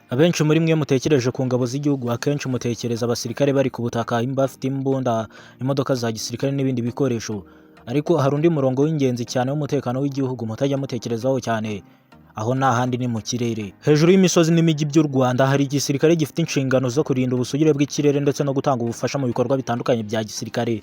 Abenshi muri mwe mutekereje ku ngabo z'igihugu akenshi mutekereza abasirikare bari ku butaka bafite imbunda, imodoka za gisirikare n'ibindi bikoresho. Ariko hari undi murongo w'ingenzi cyane w'umutekano w'igihugu mutajya mutekerezaho cyane. Aho nta handi ni mu kirere. Hejuru y'imisozi n'imijyi by'u Rwanda hari igisirikare gifite inshingano zo kurinda ubusugire bw'ikirere ndetse no gutanga ubufasha mu bikorwa bitandukanye bya gisirikare,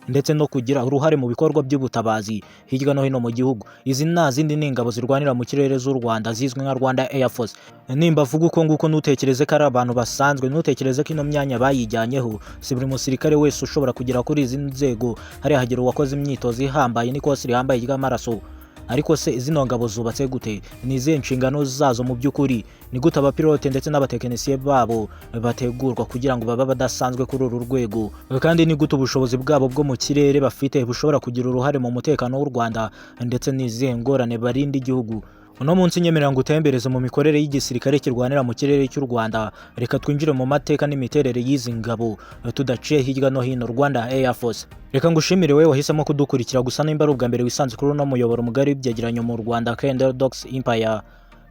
ndetse no kugira uruhare mu bikorwa by'ubutabazi hirya no hino mu gihugu. Izi nta zindi ni ingabo zirwanira mu kirere z'u Rwanda zizwi nka Rwanda Air Force. Nimba vuga uko nguko ntutekereze ko ari abantu basanzwe, ntutekereze ko ino myanya bayijyanyeho. Si buri musirikare wese ushobora kugera kuri izi nzego, hari hagera uwakoze imyitozo ihambaye n'ikosi rihambaye ry'amaraso. Ariko se zino ngabo zubatse gute? Ni izihe nshingano zazo mu by'ukuri? Ni gute abapilote ndetse n'abatekinisiye babo bategurwa kugira ngo babe badasanzwe kuri uru rwego? Kandi ni gute ubushobozi bwabo bwo mu kirere bafite bushobora kugira uruhare mu mutekano w'u Rwanda, ndetse n'izihe ngorane barinda igihugu? Uno munsi nyemerera ngo utembereze mu mikorere y'igisirikare kirwanira mu kirere cy'u Rwanda. Reka twinjire mu mateka n'imiterere y'izi ngabo tudaciye hirya no hino. Rwanda Air Force. Reka ngushimire wewe wahisemo kudukurikira, gusa nimba ari ubwa mbere wisanze kuri uno muyoboro mugari w'ibyegeranyo mu Rwanda Kendall Docs Empire,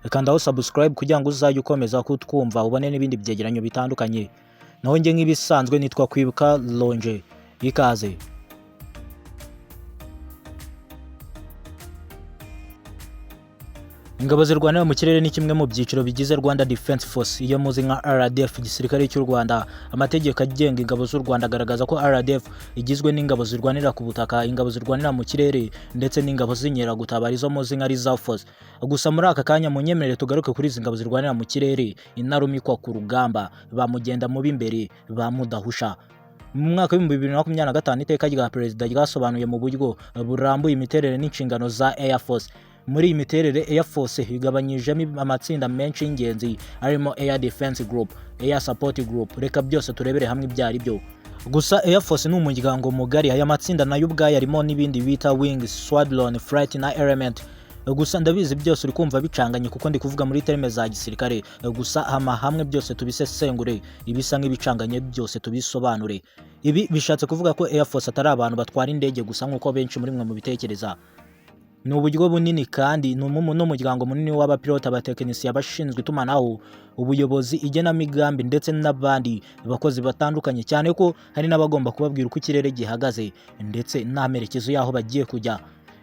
kandaho subscribe kugira ngo uzajye ukomeza kutwumva ubone n'ibindi byegeranyo bitandukanye. Naho njye nk'ibisanzwe nitwa Kwibuka Lonje. Ikaze. Ingabo zirwanira mu kirere ni kimwe mu byiciro bigize Rwanda Defense Force, iyo muzi nka RDF, igisirikare cy'u Rwanda. Amategeko agenga ingabo z'u Rwanda agaragaza ko RDF igizwe n'ingabo zirwanira ku butaka, ingabo zirwanira mu kirere ndetse n'ingabo z'inkeragutabara, izo muzi nka Reserve Force. Gusa muri aka kanya munyemerere tugaruke kuri izi ngabo zirwanira mu kirere, intarumikwa ku rugamba, bamugenda mu b'imbere, ba mudahusha. Mu mwaka wa 2025 iteka rya perezida ryasobanuye mu buryo burambuye imiterere n'inshingano za Air Force. Muri iyi miterere Air Force igabanyijemo amatsinda menshi y'ingenzi arimo Air Defense Group, Air Support Group. Reka byose turebere hamwe ibyari byo. Gusa Air Force ni umuryango mugari, aya matsinda nayo ubwayo arimo n'ibindi bita Wings, Squadron, Flight na Element. Gusa ndabizi byose uri kumva bicanganye kuko ndi kuvuga muri terme za gisirikare. Gusa hamwe byose tubisesengure, ibisa nk'ibicanganye byose tubisobanure. Ibi bishatse kuvuga ko Air Force atari abantu batwara indege gusa nk'uko benshi muri mwe mu bitekereza. Ni uburyo bunini kandi n'umuryango munini w'abapilote, abatekinisiye, abashinzwe itumanaho, ubuyobozi, igenamigambi ndetse n'abandi bakozi batandukanye, cyane ko hari n'abagomba kubabwira uko ikirere gihagaze ndetse n'amerekezo yaho bagiye kujya.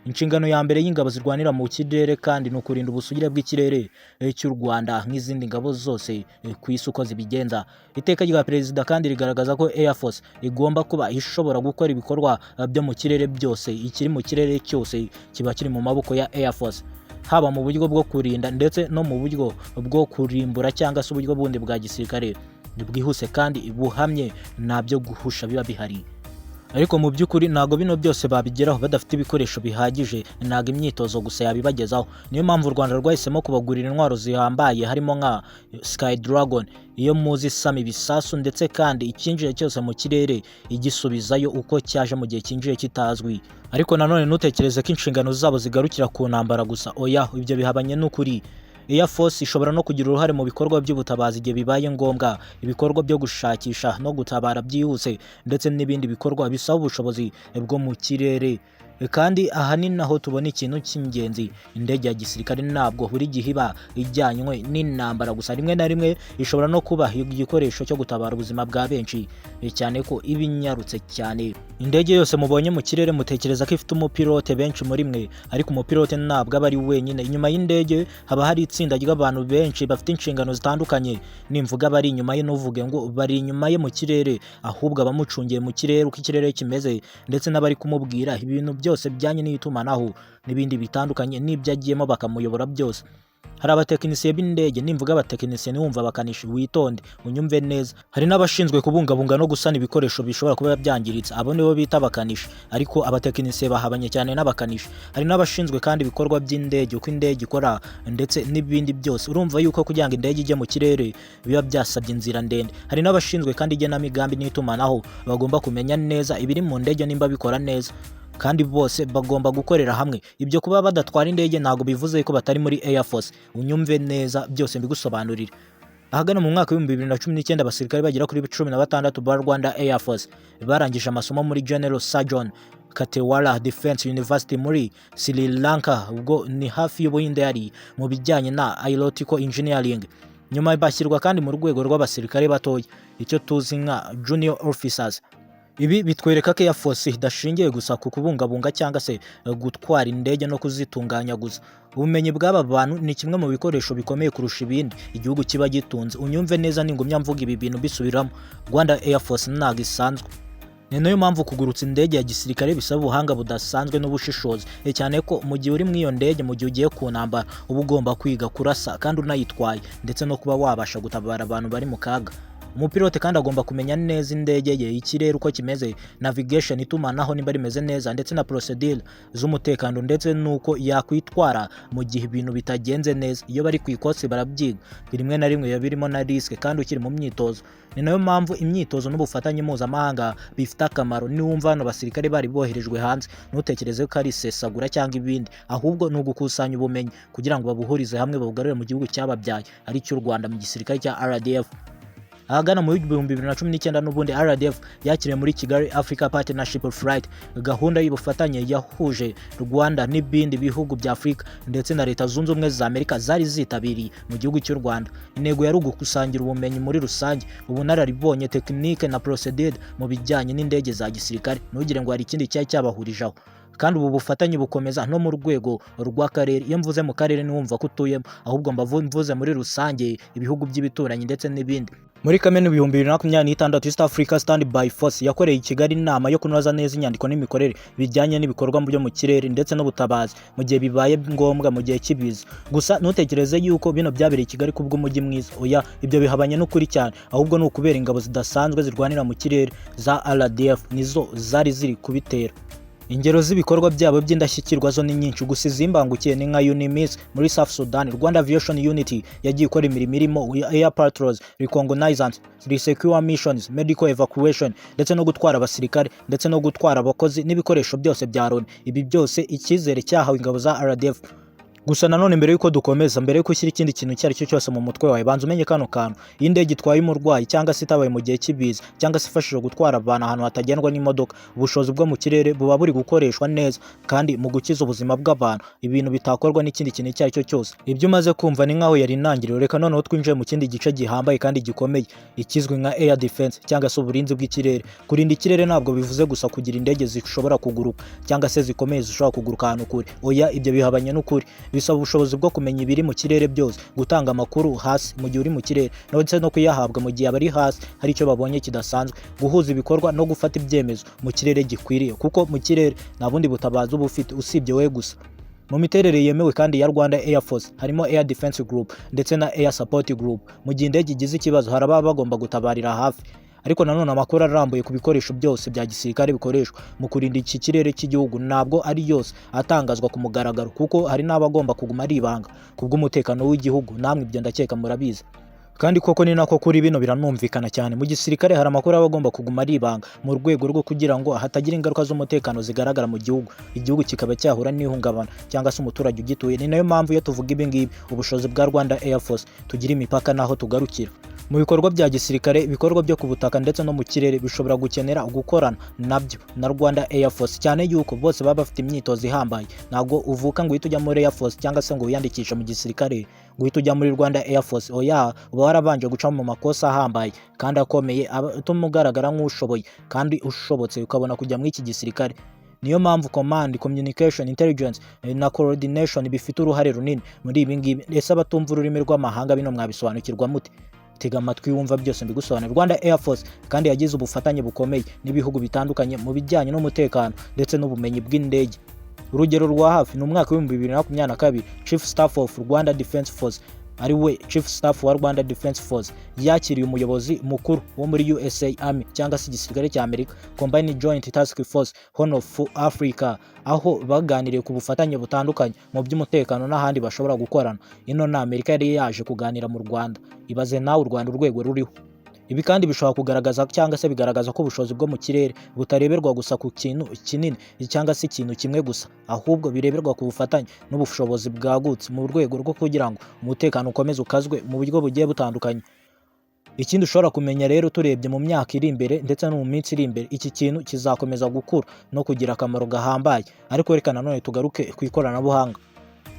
Inshingano ya mbere y'ingabo zirwanira mu kirere kandi ni ukurinda ubusugire bw'ikirere cy'u Rwanda nk'izindi ngabo zose ku isi uko zibigenza. Iteka rya perezida kandi rigaragaza ko Air Force igomba kuba ishobora gukora ibikorwa byo mu kirere byose. Ikiri mu kirere cyose kiba kiri mu maboko ya Air Force, haba mu buryo bwo kurinda ndetse no mu buryo bwo kurimbura cyangwa se uburyo bundi bwa gisirikare bwihuse kandi buhamye, nabyo guhusha biba bihari. Ariko mu by'ukuri ntago bino byose babigeraho badafite ibikoresho bihagije, ntago imyitozo gusa yabibagezaho. Niyo mpamvu u Rwanda rwahisemo kubagurira intwaro zihambaye harimo nka Sky Dragon, iyo muzi isama ibisasu ndetse kandi icyinjiye cyose mu kirere igisubizayo uko cyaje mu gihe cyinjiye kitazwi. Ariko nanone ntutekereze ko inshingano zabo zigarukira ku ntambara gusa. Oya, ibyo bihabanye n'ukuri. Air Force ishobora no kugira uruhare mu bikorwa by'ubutabazi igihe bibaye ngombwa, ibikorwa byo gushakisha no gutabara byihuse ndetse n'ibindi bikorwa bisaba ubushobozi bwo mu kirere. Kandi ahanini naho tubona ikintu cy'ingenzi, indege ya gisirikare ntabwo buri gihe iba ijyanywe n'intambara gusa. Rimwe na rimwe ishobora no kuba igikoresho cyo gutabara ubuzima bwa benshi, cyane ko iba inyarutse cyane. Indege yose mubonye mu kirere mutekereza ko ifite umupilote benshi muri mwe, ariko umupilote ntabwo aba ari wenyine. Inyuma y'indege haba hari itsinda ry'abantu benshi bafite inshingano zitandukanye. Nimvuga bari inyuma ye ntuvuge ngo bari inyuma ye mu kirere, ahubwo abamucungiye mu kirere uko ikirere kimeze, ndetse n'abari kumubwira ibintu byose bijyanye n'itumanaho n'ibindi bitandukanye n'ibyo agiyemo bakamuyobora byose. Hari abatekinisiye b'indege, nimvuga abatekinisiye niwumva abakanishi witonde unyumve neza. Hari n'abashinzwe kubungabunga no gusana ibikoresho bishobora kuba byangiritse, abo nibo bita abakanishi. Ariko abatekinisiye bahabanye cyane n'abakanishi. Hari n'abashinzwe kandi ibikorwa by'indege, uko indege ikora ndetse n'ibindi byose. Urumva yuko kugira ngo indege ijye mu kirere biba byasabye inzira ndende. Hari n'abashinzwe kandi igenamigambi n'itumanaho, bagomba kumenya neza ibiri mu ndege nimba bikora neza, kandi bose bagomba gukorera hamwe. Ibyo kuba badatwara indege ntago bivuze ko batari muri Air Force. Unyumve neza byose mbigusobanurire. Ahagana mu mwaka wa 2019 abasirikare bagera kuri 16 ba Rwanda Air Force barangije amasomo muri General Surgeon Katewala Defense University muri Sri Lanka, ubwo ni hafi y'Ubuhinde yari mu bijyanye na aeronautical engineering. nyuma bashyirwa kandi mu rwego rw'abasirikare batoya, icyo tuzi nka junior officers. Ibi bitwereka ko Air Force idashingiye gusa ku kubungabunga cyangwa se gutwara indege no kuzitunganya gusa. Ubumenyi bw'aba bantu ni kimwe mu bikoresho bikomeye kurusha ibindi igihugu kiba gitunze. Unyumve neza ningumya mvuga ibi bintu bisubiramo, Rwanda Air Force ntago isanzwe. Ni nayo mpamvu kugurutsa indege ya gisirikare bisaba ubuhanga budasanzwe n'ubushishozi, cyane ko mu gihe uri mu iyo ndege, mu gihe ugiye ku ntambara, uba ugomba kwiga kurasa kandi unayitwaye, ndetse no kuba wabasha gutabara abantu bari mu kaga. Umupilote kandi agomba kumenya neza indege ye, ikirere uko kimeze, navigation, itumanaho nimba rimeze neza, ndetse na procedure z'umutekano, ndetse nuko yakwitwara mu gihe ibintu bitagenze neza. Iyo bari ku ikosi barabyiga, rimwe na rimwe biba birimo na risk kandi ukiri mu myitozo. Ni nayo mpamvu imyitozo n'ubufatanye mpuzamahanga bifite akamaro. Niwumva hano abasirikare bari boherejwe hanze, ntutekereze ko ari isesagura cyangwa ibindi, ahubwo ni ugukusanya ubumenyi kugira ngo babuhurize hamwe babugarure mu gihugu cyababyaye ari cy'u Rwanda, mu gisirikare cya RDF. Ahagana mu 2019 n'ubundi RDF yakiriye muri Kigali Africa Partnership Flight, gahunda y'ubufatanye yahuje Rwanda n'ibindi bihugu bya Afrika ndetse na Leta Zunze Ubumwe za Amerika zari zitabiriye mu gihugu cy'u Rwanda. Intego yari ugukusangira ubumenyi muri rusange, ubunararibonye, tekinike na procedure mu bijyanye n'indege za gisirikare. Ntugire ngo hari ikindi cyabahurijeho. Kandi ubu bufatanye bukomeza no mu rwego rw'akarere. Iyo mvuze mu karere niwumva ko utuyemo, ahubwo mvuze muri rusange ibihugu by'ibituranyi ndetse n'ibindi. Muri Kamena 2026 East Africa Standby Force yakoreye i Kigali inama yo kunoza neza inyandiko n'imikorere bijyanye n'ibikorwa byo mu kirere ndetse n'ubutabazi mu gihe bibaye ngombwa mu gihe cy'ibiza. Gusa ntutekereze yuko bino byabereye i Kigali kubw'umujyi mwiza. Oya, ibyo bihabanye n'ukuri cyane, ahubwo ni ukubera ingabo zidasanzwe zirwanira mu kirere za RDF nizo zari ziri kubitera. Ingero z'ibikorwa byabo by'indashyikirwa zo ni nyinshi, gusa izimbangukiye ni nka UNIMIS muri South Sudan, Rwanda Aviation Unity yagiye ikora imirimo irimo air patrols, reconnaissance, rescue missions, medical evacuation, ndetse no gutwara abasirikare ndetse no gutwara abakozi n'ibikoresho byose bya Loni. Ibi byose icyizere cyahawe ingabo za RDF. Gusa nanone mbere yuko dukomeza, mbere yuko ushyira ikindi kintu cyari cyo cyose mu mutwe wawe, banza umenye kano kantu: iyi indege itwaye umurwayi cyangwa se itabaye mu gihe cy'ibiza cyangwa se ifashije gutwara abantu ahantu hatagendwa n'imodoka, ubushobozi bwo mu kirere buba buri gukoreshwa neza kandi mu gukiza ubuzima bw'abantu, ibintu bitakorwa n'ikindi kintu cyari cyo cyose. Ibyo umaze kumva ni nkaho yari intangiriro. Reka noneho twinjiye mu kindi gice gihambaye kandi gikomeye, ikizwi nka air defense cyangwa se uburinzi bw'ikirere. Kurinda ikirere ntabwo bivuze gusa kugira indege zishobora kuguruka cyangwa se zikomeye zishobora kuguruka ahantu kure. Oya, ibyo bihabanye n'ukuri. Bisaba ubushobozi bwo kumenya ibiri mu kirere byose, gutanga amakuru hasi mu gihe uri mu kirere, ndetse no kuyahabwa mu gihe abari hasi hari icyo babonye kidasanzwe, guhuza ibikorwa no gufata ibyemezo mu kirere gikwiriye, kuko mu kirere nta bundi butabazi uba ufite usibye we gusa. Mu miterere yemewe kandi ya Rwanda Air Force harimo Air Defense Group ndetse na Air Support Group. Mu gihe indege igize ikibazo hari ababa bagomba gutabarira hafi. Ariko nanone amakuru arambuye ku bikoresho byose bya gisirikare bikoreshwa mu kurinda iki kirere cy'igihugu ntabwo ari yose atangazwa ku mugaragaro, kuko hari n'abagomba kuguma ari ibanga kubw'umutekano w'igihugu. Namwe ibyo ndakeka murabizi. Kandi koko ni nako kuri bino biranumvikana cyane. Mu gisirikare hari amakuru aba agomba kuguma ari ibanga mu rwego rwo kugira ngo hatagira ingaruka z'umutekano zigaragara mu gihugu, igihugu kikaba cyahura n'ihungabana cyangwa se umuturage ugituye. Ni nayo mpamvu iyo tuvuga ibi ngibi, ubushobozi bwa Rwanda Air Force tugira imipaka naho tugarukira. Mu bikorwa bya gisirikare, ibikorwa byo ku butaka ndetse no mu kirere bishobora gukenera gukorana nabyo na Rwanda Air Force, cyane yuko bose baba bafite imyitozo ihambaye. Ntabwo uvuka ngo uhite ujya muri Air Force cyangwa se ngo wiyandikishe mu gisirikare ngo uhite ujya muri Rwanda Air Force. Oya, uba warabanje guca mu makosa ahambaye kandi akomeye atuma ugaragara nk'ushoboye kandi ushobotse ukabona kujya muri iki gisirikare. Niyo mpamvu command, communication, intelligence na coordination bifite uruhare runini muri ibi ngibi. Ese abatumva ururimi rw'amahanga bino mwabisobanukirwa mute? Tega amatwi wumva byose mbigusobanura. Rwanda Air Force kandi yagize ubufatanye bukomeye n'ibihugu bitandukanye mu bijyanye n'umutekano ndetse n'ubumenyi bw'indege. Urugero rwa hafi ni umwaka wa 2022 Chief Staff of Rwanda Defense Force, ari we Chief Staff wa Rwanda Defense Force, yakiriye umuyobozi mukuru wo muri USA Army cyangwa se igisirikare cya Amerika, Combined Joint Task Force Horn of Africa, aho baganiriye ku bufatanye butandukanye mu by'umutekano n'ahandi bashobora gukorana. Ino na Amerika yari yaje kuganira mu Rwanda. Ibaze nawe u Rwanda urwego ruriho. Ibi kandi bishobora kugaragaza cyangwa se bigaragaza ko ubushobozi bwo mu kirere butareberwa gusa ku kintu kinini cyangwa se ikintu kimwe gusa, ahubwo bireberwa ku bufatanye n'ubushobozi bwagutse mu rwego rwo kugira ngo umutekano ukomeze ukazwe mu buryo bugiye butandukanye. Ikindi ushobora kumenya rero, turebye mu myaka iri imbere ndetse no mu minsi iri imbere, iki kintu kizakomeza gukura no kugira akamaro gahambaye. Ariko reka nanone tugaruke ku ikoranabuhanga.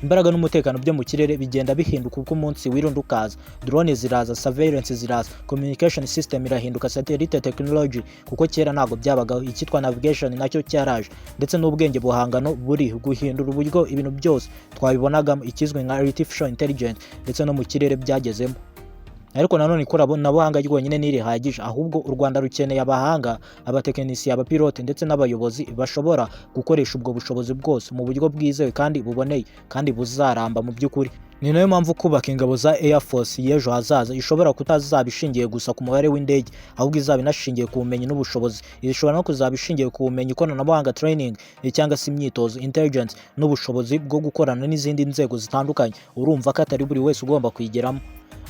Imbaraga n'umutekano byo mu kirere bigenda bihinduka uko umunsi wirundi ukaza. Drone ziraza, surveillance ziraza, communication system irahinduka, satellite technology kuko kera ntago byabagaho, icyitwa navigation nacyo cyaraje, ndetse n'ubwenge buhangano buri guhindura uburyo ibintu byose twabibonagamo, ikizwe nka artificial intelligence ndetse no mu kirere byagezemo. Ariko nanone ikoranabuhanga ryonyine ntirihagije, ahubwo u Rwanda rukeneye abahanga, abatekinisiye, abapilote ndetse n'abayobozi bashobora gukoresha ubwo bushobozi bwose mu buryo bwizewe kandi buboneye kandi buzaramba mu by'ukuri. Ni nayo mpamvu kubaka ingabo za Air Force y'ejo hazaza ishobora kutazaba ishingiye gusa ku mubare w'indege, ahubwo izaba inashingiye ku bumenyi n'ubushobozi. Ishobora no kuzaba ishingiye ku bumenyi, ikoranabuhanga, training cyangwa se imyitozo, intelligence n'ubushobozi bwo gukorana n'izindi nzego zitandukanye. Urumva ko atari buri wese ugomba kuyigeramo.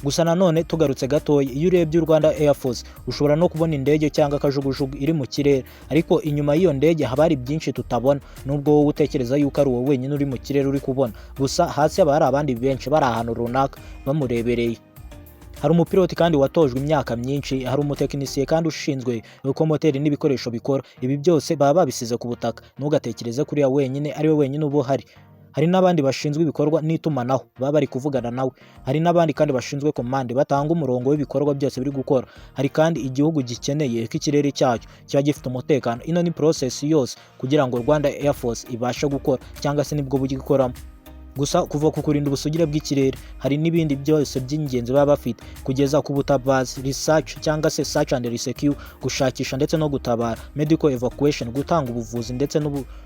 Gusa nanone tugarutse gatoya, iyo urebye u Rwanda Air Force ushobora no kubona indege cyangwa akajugujugu iri mu kirere, ariko inyuma y'iyo ndege haba hari byinshi tutabona, nubwo wowe utekereza yuko ari wowe wenyine uri mu kirere uri kubona. Gusa hasi haba hari abandi benshi bari ahantu runaka bamurebereye. Hari umupiloti kandi watojwe imyaka myinshi, hari umutekinisiye kandi ushinzwe uko moteri n'ibikoresho bikora. Ibi byose baba babisize ku butaka, ntugatekereze kuri ya wenyine ari we wenyine uba uhari. Hari n'abandi bashinzwe ibikorwa n'itumanaho baba bari kuvugana nawe. Hari n'abandi kandi bashinzwe komande batanga umurongo w'ibikorwa byose biri gukora. Hari kandi igihugu gikeneye ko ikirere cyacyo kiba gifite umutekano. Ino ni process yose kugira ngo Rwanda Air Force ibashe gukora, cyangwa se nibwo buryo ikoramo. Gusa kuva ku kurinda ubusugire bw'ikirere, hari n'ibindi byose by'ingenzi baba bafite, kugeza ku butabazi, research cyangwa se search and rescue, gushakisha ndetse no gutabara, medical evacuation, gutanga ubuvuzi ndetse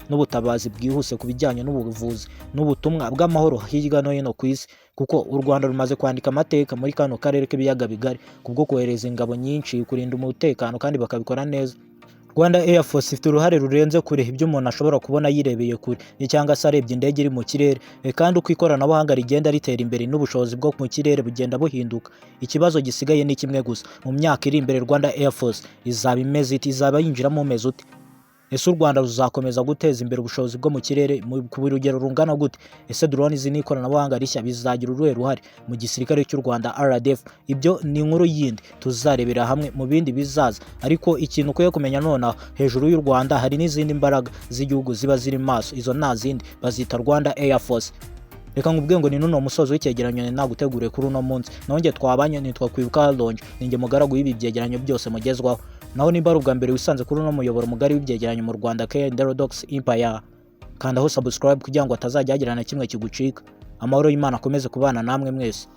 n'ubutabazi bwihuse ku bijyanye n'ubuvuzi n'ubutumwa bw'amahoro hirya no hino ku isi. Kuko u Rwanda rumaze kwandika amateka muri kano karere k'ibiyaga bigari kubwo kohereza ingabo nyinshi kurinda umutekano kandi bakabikora neza. Rwanda Air Force ifite uruhare rurenze kure ibyo umuntu ashobora kubona yirebeye kure cyangwa se arebye indege iri mu kirere, kandi uko ikoranabuhanga rigenda ritera imbere n'ubushobozi bwo mu kirere bugenda buhinduka. Ikibazo gisigaye ni kimwe gusa: mu myaka iri imbere Rwanda Air Force izaba imeze ite? Izaba yinjiramo umeze ute? Ese u Rwanda ruzakomeza guteza imbere ubushobozi bwo mu kirere ku rugero rungana gute? Ese drone n'ikoranabuhanga rishya bizagira uruhe ruhare mu gisirikare cy'u Rwanda RDF? Ibyo ni inkuru yindi tuzarebera hamwe mu bindi bizaza, ariko ikintu ukwiye kumenya nonaha, hejuru y'u Rwanda hari n'izindi mbaraga z'igihugu ziba ziri maso. Izo nta zindi, bazita Rwanda Air Force. Reka nkubwiye ngo ni nuno musozo w'icyegeranyo naguteguriye kuri uno munsi. Nonge twabanye nitwa Kwibuka Longe, ninjye mugaragu y'ibi byegeranyo byose mugezwaho. Naho nimba ari ubwa mbere wisanze kuri uno muyoboro mugari w'ibyegeranyo mu Rwanda Heterodox Empire, kandaho subscribe kugira ngo atazajya hagira na kimwe kigucika. Amahoro y'Imana akomeze kubana namwe mwese.